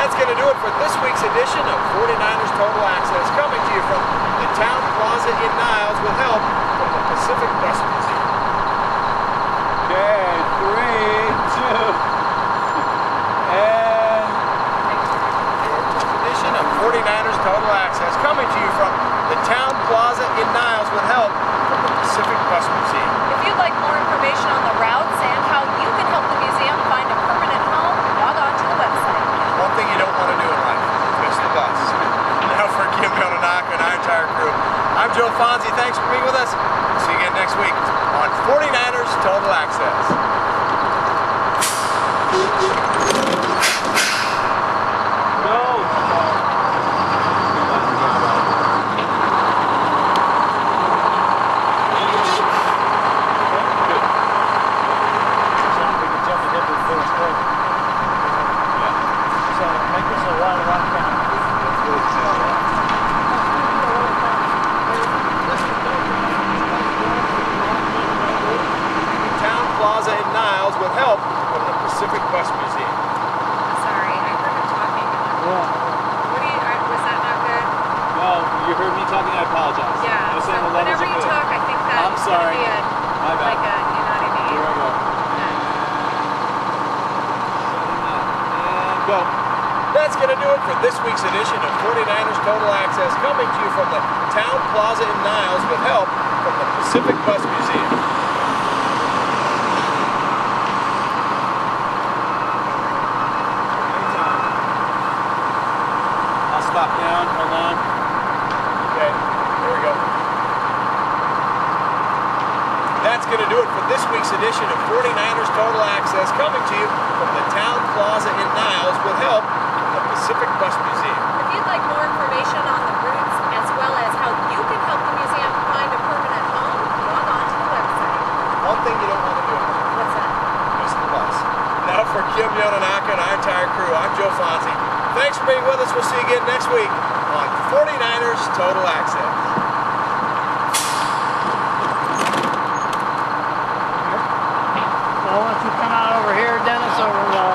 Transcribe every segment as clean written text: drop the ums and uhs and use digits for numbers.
That's going to do it for this week's edition of 49ers Total Access, coming to you from the Town Plaza in Niles with help from the Pacific Bus Museum. Okay, 3, 2, and... Edition of 49ers Total Access, coming to you from the Town Plaza in Niles with help from the Pacific Bus Museum. If you'd like more information on the routes and how you can help the museum find a permanent home, log on to the website. One thing you don't want to do in life, miss the bus. Now for Kim Yonanaka and our entire crew, I'm Joe Fonzi. Thanks for being with us. See you again next week on 49ers Total Access. Plaza in Niles with help from the Pacific Bus Museum. Sorry, I heard him talking. Was that not good? No, you heard me talking, I apologize. Yeah, I was saying so the levels whenever are you good. talk, I think that I'm sorry. Be My bad. like a, you know what I mean? Here I go. And go. That's going to do it for this week's edition of 49ers Total Access, coming to you from the Town Plaza in Niles with help from the Pacific Bus Museum. Stop down, hold on. Okay, there we go. That's going to do it for this week's edition of 49ers Total Access, coming to you from the Town Plaza in Niles with help from the Pacific Bus Museum. If you'd like more information on the routes as well as how you can help the museum find a permanent home, log on to the website. One thing you don't want to do. What's that? Miss the bus. Now for Kim Yonanaka and our entire crew, I'm Joe Fonzi. Thanks for being with us. We'll see you again next week on 49ers Total Access. Well, why don't you come out over here, Dennis, over the...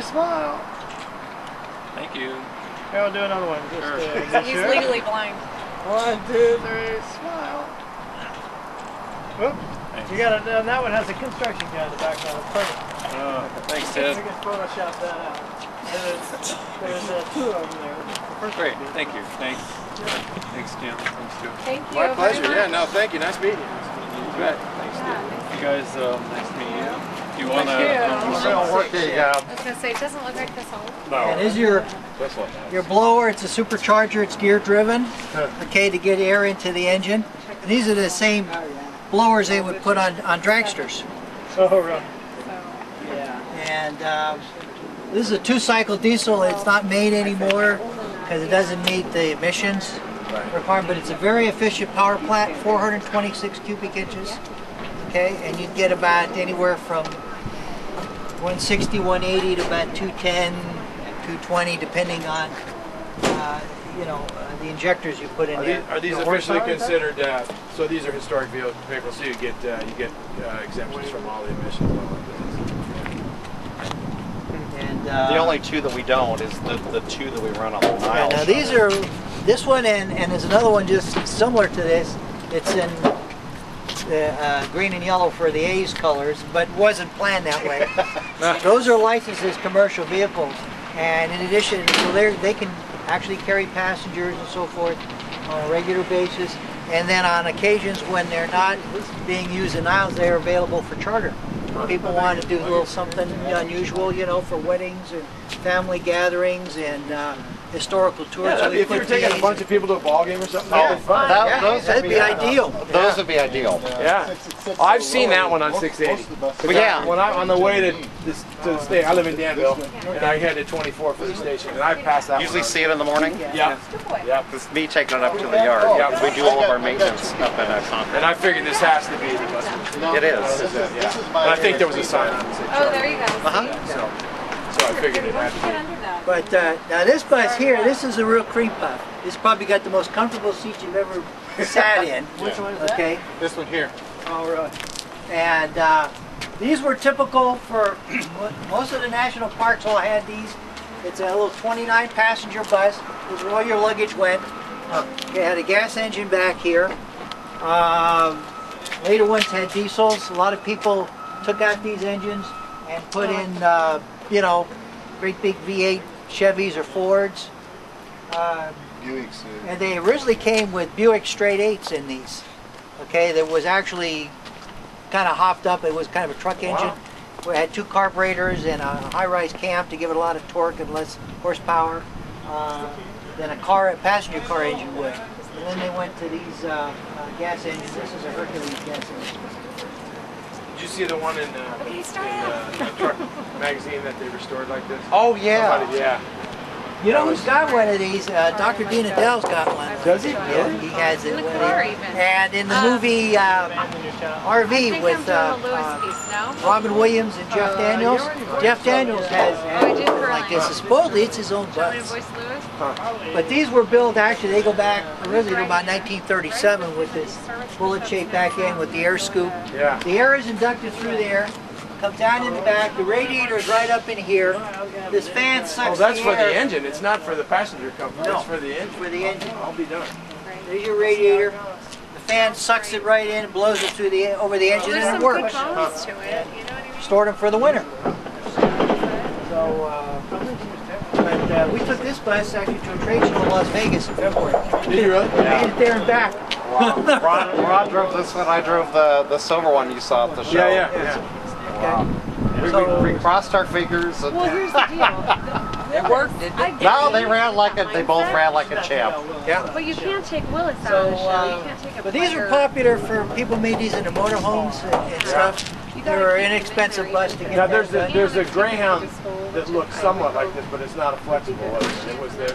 Smile. Thank you. Okay, we'll do another one. Just, He's legally blind. 1, 2, 3, smile. Whoop. You got it. That one has a construction guy in the background. It's perfect. Thanks, We Ted. can Photoshop that out. There's two over there. Great, thank you. Thanks. Thanks, Kim. Thanks, Joe. Thank you. My pleasure. very Yeah, much. no, thank you. Nice meeting you. You bet. Thanks, Steve. You guys, nice to meet you. Do you want to... I was going to say, it doesn't look like this old. No. And is your blower, it's a supercharger, it's gear driven, okay, to get air into the engine. And these are the same blowers they would put on dragsters. Oh, right. And this is a 2-cycle diesel. It's not made anymore because it doesn't meet the emissions requirement, but it's a very efficient power plant, 426 cubic inches. Okay, and you'd get about anywhere from 160, 180 to about 210, 220, depending on the injectors you put in there. Are these officially considered? So these are historic vehicles, so you get exemptions from all the emissions. And the only two that we don't is the two that we run on the Niles. now these are this one and there's another one just similar to this. It's in green and yellow for the A's colors, but wasn't planned that way. Those are licensed as commercial vehicles, and in addition, so they can actually carry passengers and so forth on a regular basis. And then on occasions when they're not being used in Niles, they're available for charter. People want to do a little something unusual, for weddings and family gatherings, and historical tours. So we If you were put taking a these- bunch of people to a ball game or something, Oh, that'd be fun. that'd be ideal. Those would be ideal. Yeah. I've seen that one on 680. Yeah. When I'm on the way to the state, I live in Danville, and I headed 24 for the station, and I passed that Usually one. see it in the morning. Yeah. Yeah. It's me taking it up to the yard. Yeah. We do all of our maintenance up in Concord. And I figured this has to be the bus. It is. Yeah. And I think there was a sign on it. that said Oh, there you go. So I figured it had to be. But now this bus here, this is a real cream puff. This probably got the most comfortable seat you've ever sat in. Which one is that? Okay. This one here. Oh, really? And these were typical for most of the national parks. All had these. It's a little 29 passenger bus. This is where all your luggage went. It had a gas engine back here. Later ones had diesels. A lot of people took out these engines and put in, you know, great big V8 Chevys or Fords. And they originally came with Buick straight 8s in these. Okay, that was actually kind of hopped up. It was kind of a truck engine. We had 2 carburetors and a high-rise cam to give it a lot of torque and less horsepower than a passenger car engine would. And then they went to these gas engines. This is a Hercules gas engine. Did you see the one in the truck magazine that they restored like this? Oh yeah. Somebody, yeah. You know who's got one of these? Dr. Dean Adele's got one. Does he? Yeah, he has it. In the car even. And in the movie RV with Robin Williams and Jeff Daniels, Jeff Daniels has like this. Supposedly it's his own bus. But these were built, actually, they go back originally to about 1937 with this bullet-shaped back end with the air scoop. Yeah. The air is inducted through there, comes down in the back, the radiator is right up in here. This fan sucks Oh, that's the for air. the engine. It's not for the passenger company. No. It's for the engine. For the engine. I'll be done. There's your radiator. The fan sucks it right in, blows it through over the engine, and it works. To it, you know what I mean? Stored them for the winter. So, but we took this bus actually to a trade show in Las Vegas in February. Did you really? Made it there and back. Rod drove this one. I drove the silver one you saw at the show. Yeah. Okay. We crossed our fingers. And Well, here's the deal. It worked, didn't it? no, they ran like a. They both ran like a champ. Yeah. But you can't take Willis out So, of the show. You can't take a but these are player. popular for people made these into motorhomes and stuff. They're an inexpensive bus to get. Now there's that a Greyhound that looks somewhat like this, but it's not a flexible.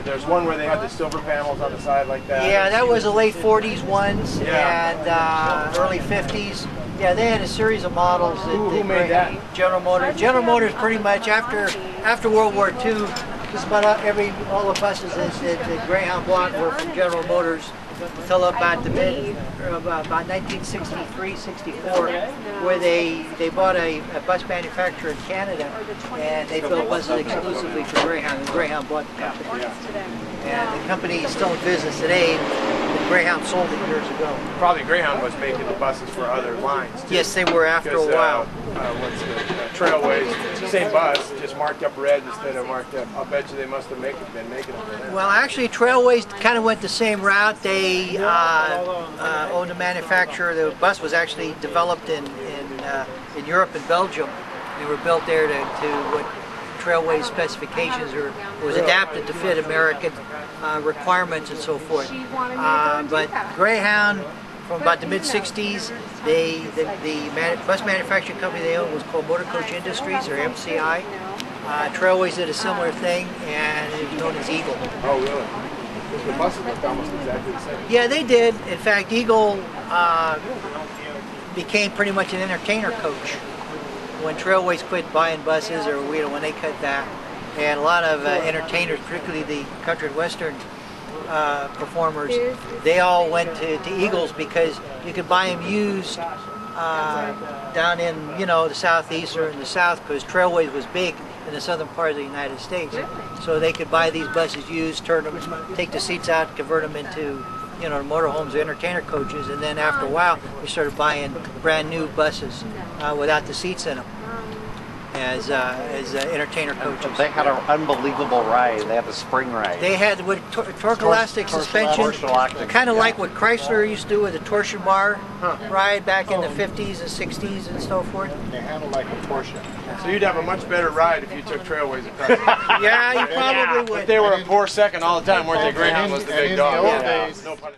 There's one where they had the silver panels on the side like that. Yeah, that was the late 40s ones Yeah. and early 50s. Yeah, they had a series of models. Who made that? General Motors. General Motors pretty much after World War II, just about all the buses that the Greyhound block were from General Motors until about about 1963, 64, where they bought a bus manufacturer in Canada and they built buses exclusively for Greyhound. And Greyhound bought the company. And the company is still in business today. The Greyhound sold it years ago. Probably Greyhound was making the buses for other lines too. Yes, they were after a while. What's the Trailways? Same bus, just marked up red instead of marked up. I'll bet you they must have been making them for them. Well, actually, Trailways kind of went the same route. They owned a manufacturer. The bus was actually developed in Europe and Belgium. They were built there to what Trailways specifications or was adapted to fit American requirements and so forth. But Greyhound, from about the mid-60s, the bus manufacturing company they owned was called Motor Coach Industries, or MCI. Trailways did a similar thing, and it was known as Eagle. Oh, really? Because the buses looked almost exactly the same. Yeah, they did. In fact, Eagle became pretty much an entertainer coach when Trailways quit buying buses, or when they cut back. And a lot of entertainers, particularly the country and western performers, they all went to Eagles because you could buy them used down in the southeast or in the south, because Trailways was big in the southern part of the United States. So they could buy these buses used, turn them, take the seats out, convert them into motorhomes or entertainer coaches, and then after a while we started buying brand new buses without the seats in them. as entertainer coaches. They had an unbelievable ride. They had the spring ride. They had with torque elastic suspension, Torque elastic, kind of yeah. like what Chrysler used to do with the torsion bar ride back in the 50s and 60s and so forth. They handle like a Porsche. So you'd have a much better ride if you took trailways across. Yeah, you probably But would. they were a poor second all the time, weren't they? Greyhound was the big in dog. the old days, No pun